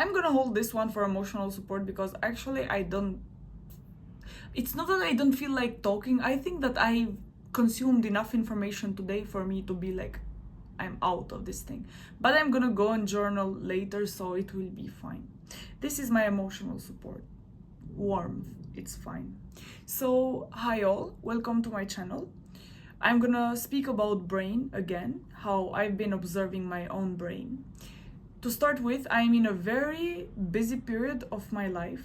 I'm gonna hold this one for emotional support because actually it's not that I don't feel like talking. I think that I consumed enough information today for me to be like, I'm out of this thing. But I'm gonna go and journal later, so it will be fine. This is my emotional support. Warmth, it's fine. So, hi all, welcome to my channel. I'm gonna speak about brain again, how I've been observing my own brain. To start with, I'm in a very busy period of my life.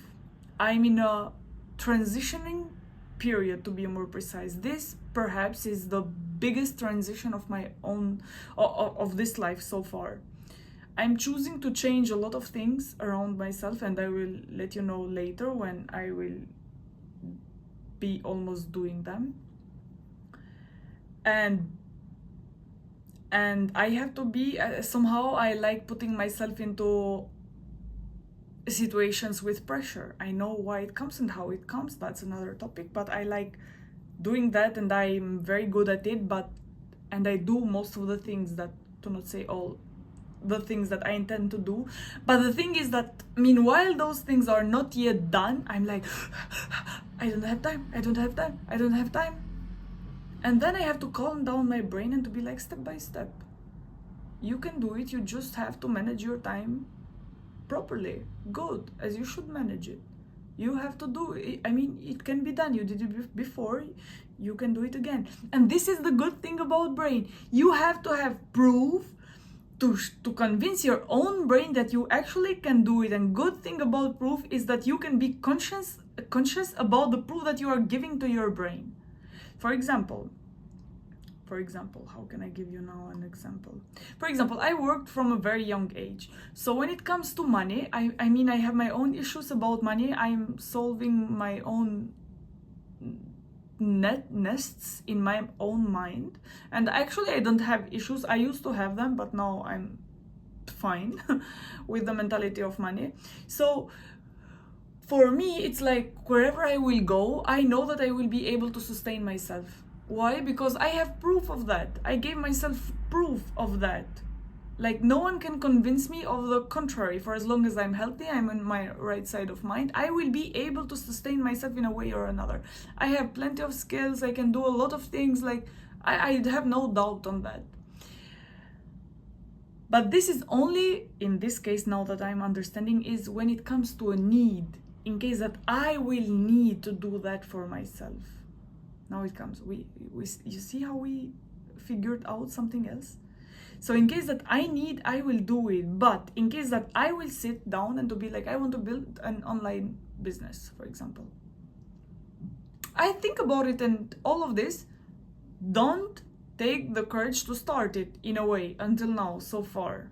I'm in a transitioning period, to be more precise. This perhaps is the biggest transition of my own of this life so far. I'm choosing to change a lot of things around myself, and I will let you know later when I will be almost doing them. And I have to be somehow I like putting myself into situations with pressure. I know why it comes and how it comes, that's another topic, but I like doing that and I'm very good at it. And I do most of the things, that to not say all the things that I intend to do. But the thing is that meanwhile those things are not yet done, I'm like I don't have time. And then I have to calm down my brain and to be like, step by step, you can do it. You just have to manage your time properly, good, as you should manage it. You have to do it. I mean, it can be done. You did it before, you can do it again. And this is the good thing about brain. You have to have proof to convince your own brain that you actually can do it. And good thing about proof is that you can be conscious about the proof that you are giving to your brain. For example, how can I give you now an example? For example, I worked from a very young age. So when it comes to money, I mean, I have my own issues about money. I'm solving my own nests in my own mind. And actually, I don't have issues. I used to have them, but now I'm fine with the mentality of money. So for me, it's like wherever I will go, I know that I will be able to sustain myself. Why? Because I have proof of that. I gave myself proof of that. Like, no one can convince me of the contrary. For as long as I'm healthy, I'm in my right side of mind, I will be able to sustain myself in a way or another. I have plenty of skills. I can do a lot of things. Like, I have no doubt on that. But this is only, in this case, now that I'm understanding, is when it comes to a need. In case that I will need to do that for myself. Now it comes. You see how we figured out something else? So in case that I need, I will do it. But in case that I will sit down and to be like, I want to build an online business, for example. I think about it, and all of this, don't take the courage to start it in a way until now, so far.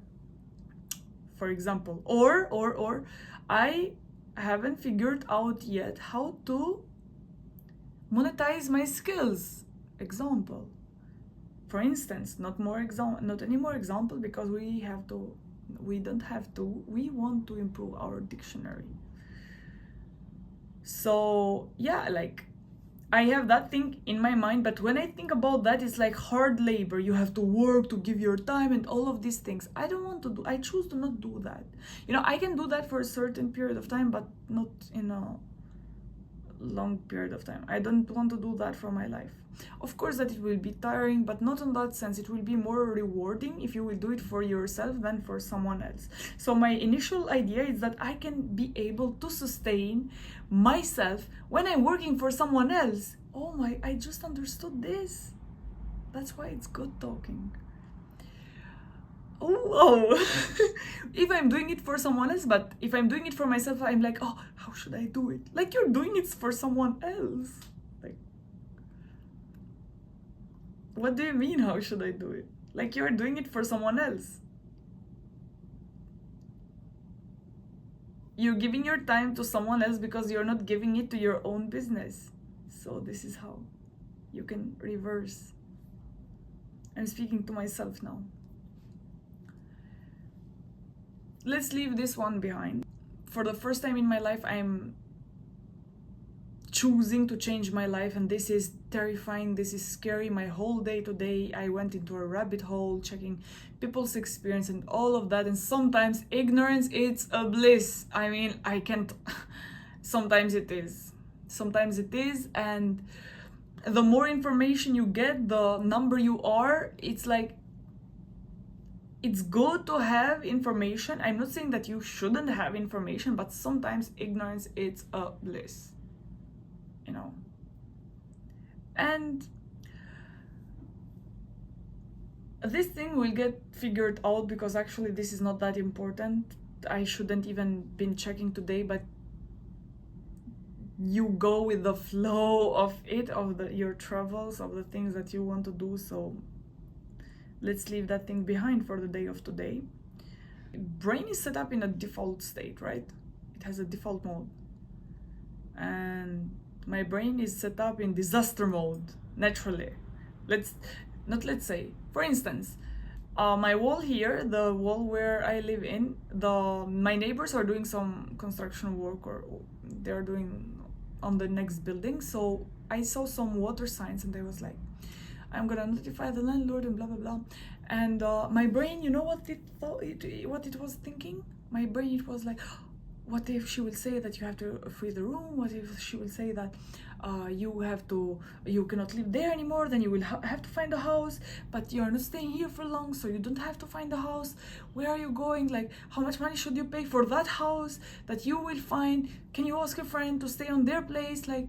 For example, or I haven't figured out yet how to monetize my skills. Example. For instance, not any more example, because we don't have to, we want to improve our dictionary. So yeah, like, I have that thing in my mind, but when I think about that, it's like hard labor. You have to work to give your time and all of these things. I don't want to do, I choose to not do that. You know, I can do that for a certain period of time, but not in a long period of time. I don't want to do that for my life. Of course that it will be tiring, but not in that sense. It will be more rewarding if you will do it for yourself than for someone else. So my initial idea is that I can be able to sustain myself when I'm working for someone else. Oh my, I just understood this. That's why it's good talking. Oh, if I'm doing it for someone else, but if I'm doing it for myself, I'm like, oh, how should I do it? Like, you're doing it for someone else. Like, what do you mean, how should I do it? Like, you're doing it for someone else. You're giving your time to someone else because you're not giving it to your own business. So this is how you can reverse. I'm speaking to myself now. Let's leave this one behind. For the first time in my life, I'm choosing to change my life, and this is terrifying, this is scary. My whole day today I went into a rabbit hole checking people's experience and all of that, and sometimes ignorance, it's a bliss. I mean, I can't sometimes it is, and the more information you get, the number you are. It's like, it's good to have information. I'm not saying that you shouldn't have information, but sometimes ignorance, it's a bliss, you know. And this thing will get figured out, because actually this is not that important. I shouldn't even been checking today, but you go with the flow of it, of your travels, of the things that you want to do. So let's leave that thing behind for the day of today. Brain is set up in a default state, right? It has a default mode, and my brain is set up in disaster mode naturally. Let's say, for instance, my wall here, the wall where I live in, my neighbors are doing some construction work, or they're doing on the next building. So I saw some water signs, and I was like, I'm gonna notify the landlord and blah blah blah. And my brain, you know what it thought, what it was thinking? My brain, it was like, what if she will say that you have to free the room? What if she will say that you cannot live there anymore? Then you will have to find a house, but you're not staying here for long, so you don't have to find a house. Where are you going? Like, how much money should you pay for that house that you will find? Can you ask a friend to stay on their place? Like,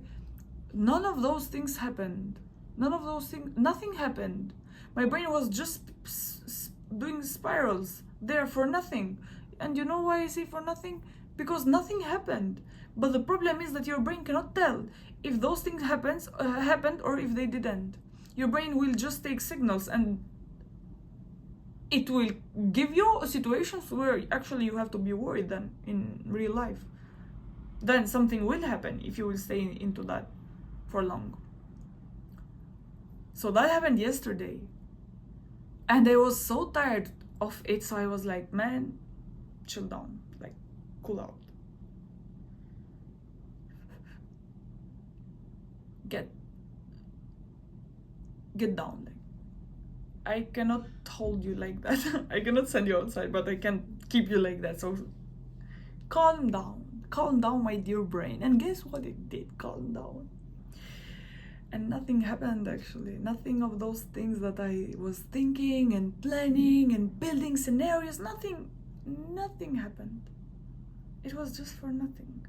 none of those things happened. Nothing happened. My brain was just doing spirals there for nothing. And you know why I say for nothing? Because nothing happened. But the problem is that your brain cannot tell if those things happened or if they didn't. Your brain will just take signals, and it will give you situations where actually you have to be worried then in real life. Then something will happen if you will stay into that for long. So that happened yesterday, and I was so tired of it. So I was like, man, chill down, like, cool out, get down. Like, I cannot hold you like that. I cannot send you outside, but I can keep you like that. So calm down, my dear brain. And guess what it did? Calm down. And nothing happened, actually. Nothing of those things that I was thinking and planning and building scenarios, nothing happened. It was just for nothing.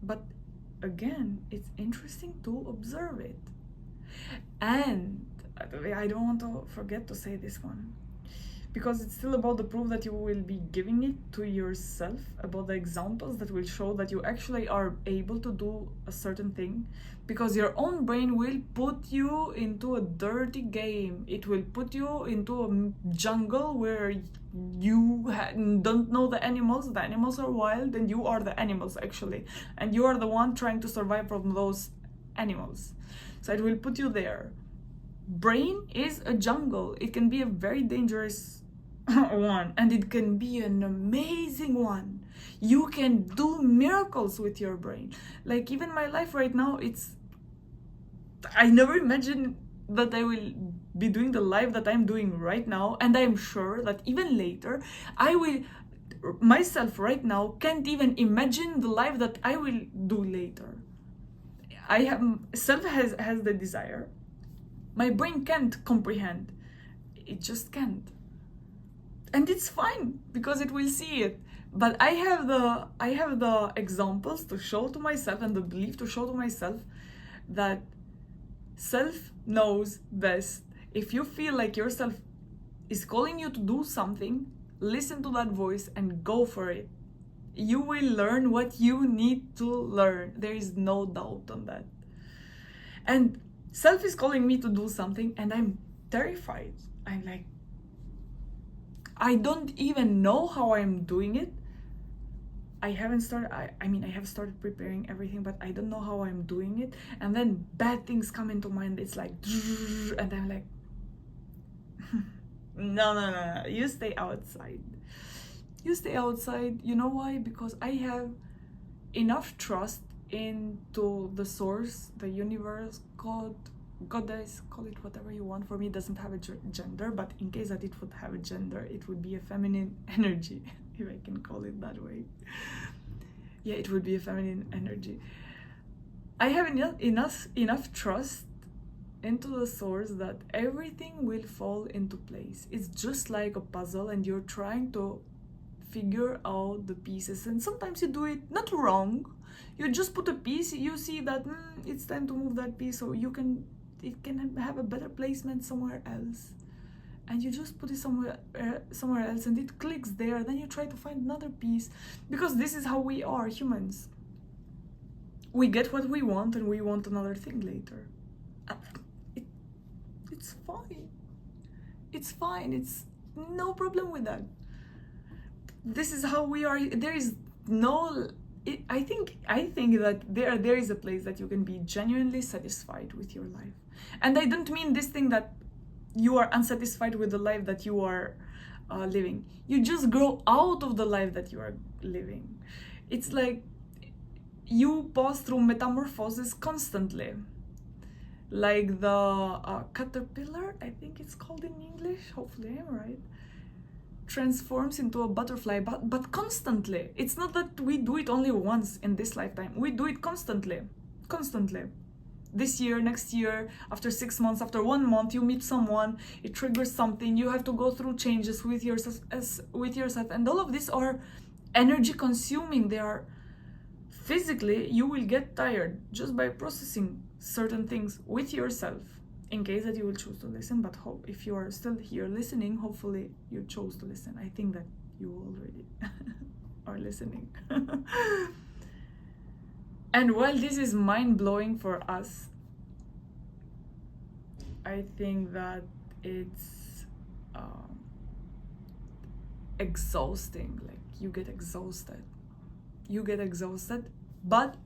But again, it's interesting to observe it. And I don't want to forget to say this one, because it's still about the proof that you will be giving it to yourself, about the examples that will show that you actually are able to do a certain thing. Because your own brain will put you into a dirty game. It will put you into a jungle where you don't know the animals are wild, and you are the animals actually, and you are the one trying to survive from those animals. So it will put you there. Brain is a jungle. It can be a very dangerous one, and it can be an amazing one. You can do miracles with your brain. Like, even my life right now, I never imagined that I will be doing the life that I'm doing right now, and I'm sure that even later I will myself right now can't even imagine the life that I will do later. Self has the desire. My brain can't comprehend. It just can't. And it's fine, because it will see it. But I have the examples to show to myself, and the belief to show to myself, that self knows best. If you feel like yourself is calling you to do something, listen to that voice and go for it. You will learn what you need to learn. There is no doubt on that. And self is calling me to do something, and I'm terrified. I'm like, I don't even know how I'm doing it. I haven't started, I mean, I have started preparing everything, but I don't know how I'm doing it. And then bad things come into mind. It's like, and I'm like, no, you stay outside. You stay outside. You know why? Because I have enough trust into the source, the universe, God, goddess, call it whatever you want. For me, it doesn't have a gender, but in case that it would have a gender, it would be a feminine energy, if I can call it that way. Yeah, it would be a feminine energy. I have enough trust into the source that everything will fall into place. It's just like a puzzle, and you're trying to figure out the pieces, and sometimes you do it not wrong. You just put a piece, you see that it's time to move that piece, so it can have a better placement somewhere else, and you just put it somewhere else, and it clicks there. Then you try to find another piece, because this is how we are humans. We get what we want, and we want another thing later. It's fine. It's fine. It's no problem with that. This is how we are. There is no. I think that there is a place that you can be genuinely satisfied with your life, and I don't mean this thing that you are unsatisfied with the life that you are living. You just grow out of the life that you are living. It's like you pass through metamorphosis constantly, like the caterpillar, I think it's called in English, hopefully I'm right, transforms into a butterfly, but constantly. It's not that we do it only once in this lifetime. We do it constantly. This year, next year, after 6 months, after 1 month, you meet someone, it triggers something, you have to go through changes with yourself, and all of these are energy consuming. They are physically, you will get tired just by processing certain things with yourself, in case that you will choose to listen. But if you are still here listening, hopefully you chose to listen. I think that you already are listening. And while this is mind-blowing for us, I think that it's exhausting. Like, you get exhausted, but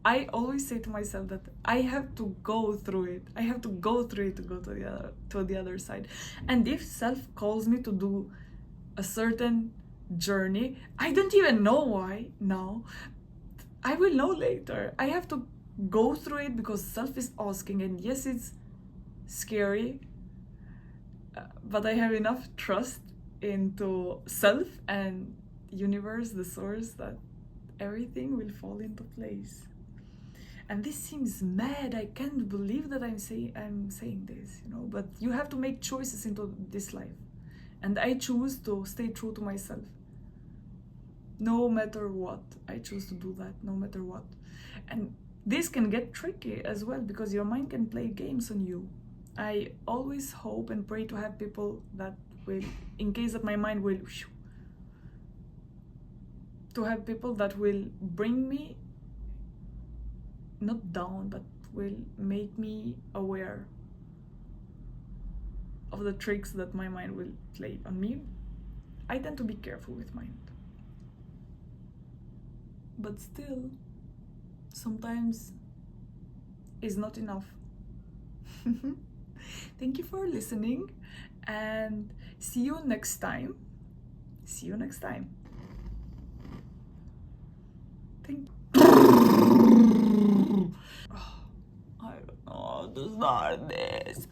I always say to myself that I have to go through it. I have to go through it to go to the other side. And if self calls me to do a certain journey, I don't even know why now. I will know later. I have to go through it because self is asking, and yes, it's scary, but I have enough trust into self and universe, the source, that everything will fall into place. And this seems mad. I can't believe that I'm saying this, but you have to make choices into this life, and I choose to stay true to myself. No matter what, I choose to do that, no matter what. And this can get tricky as well, because your mind can play games on you. I always hope and pray to have people that will, in case that my mind will, to have people that will bring me not down, but will make me aware of the tricks that my mind will play on me. I tend to be careful with mind, but still, sometimes is not enough. Thank you for listening, and see you next time. Thank I don't know how to start this.